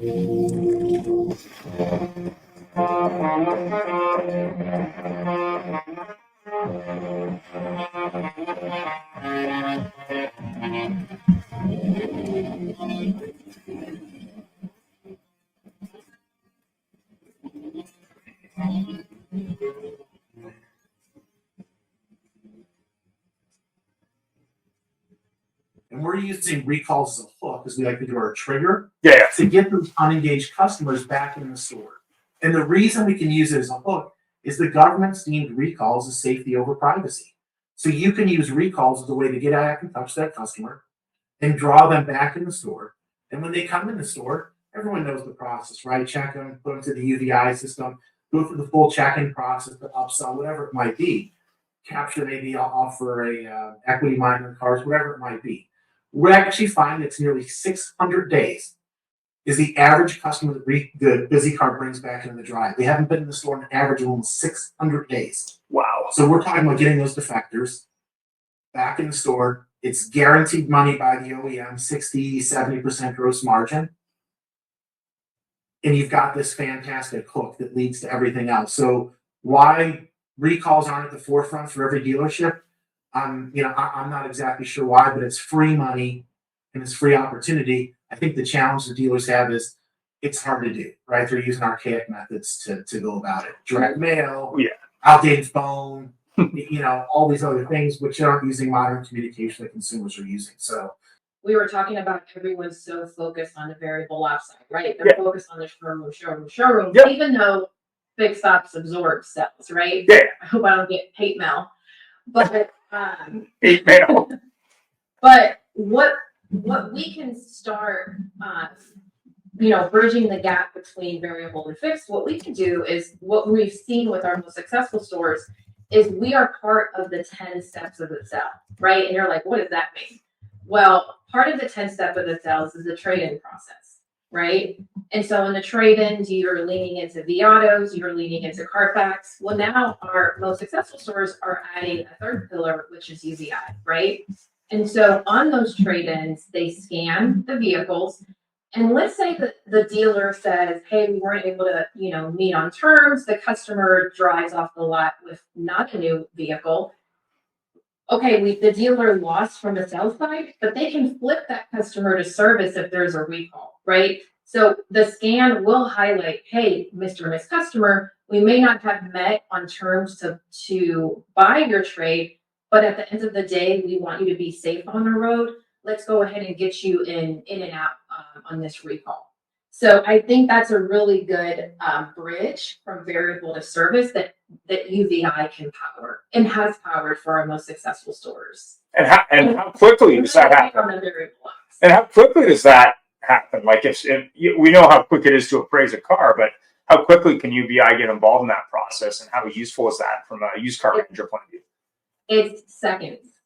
And we're using recalls as a hook, as we like to do our trigger, Yeah. to get those unengaged customers back in the store. And the reason we can use it as a hook is the government's deemed recalls as safety over privacy. So you can use recalls as a way to get back and touch that customer and draw them back in the store. And when they come in the store, everyone knows the process, right? Check them, put them to the UVEYE system, go through the full check-in process, the upsell, whatever it might be. Capture, maybe I'll offer a equity miner cars, whatever it might be. We actually find it's nearly 600 days is the average customer that the BizzyCar brings back into the drive. They haven't been in the store on average of almost 600 days. Wow. So we're talking about getting those defectors back in the store. It's guaranteed money by the OEM, 60, 70% gross margin. And you've got this fantastic hook that leads to everything else. So why recalls aren't at the forefront for every dealership? I'm not exactly sure why, but it's free money and it's free opportunity. I think the challenge the dealers have is it's hard to do, right? They're using archaic methods to go about it. Direct mail, outdated phone, all these other things which aren't using modern communication that consumers are using. So we were talking about everyone's so focused on the variable ops side, right? They're focused on the showroom, even though fixed ops absorb sales, right? Yeah. I hope I don't get hate mail. But hate mail. But what we can start bridging the gap between variable and fixed, what we can do is what we've seen with our most successful stores is we are part of the 10 steps of the sale, right? And you're like, what does that mean? Well, part of the 10 step of the sales is the trade-in process, right? And so in the trade-ins, you're leaning into vAutos, you're leaning into Carfax. Well, now our most successful stores are adding a third pillar, which is UVEYE, right? And so on those trade-ins, they scan the vehicles. And let's say that the dealer says, hey, we weren't able to, meet on terms. The customer drives off the lot with not a new vehicle. Okay, the dealer lost from the sales side, but they can flip that customer to service if there's a recall, right? So the scan will highlight, hey, Mr. and Miss Customer, we may not have met on terms to buy your trade, but at the end of the day, we want you to be safe on the road. Let's go ahead and get you in and out on this recall. So I think that's a really good bridge from variable to service that UVEYE can power and has powered for our most successful stores. And how quickly does that happen? And how quickly does that happen? Like if we know how quick it is to appraise a car, but how quickly can UVEYE get involved in that process, and how useful is that from a used car manager point of view? It's seconds.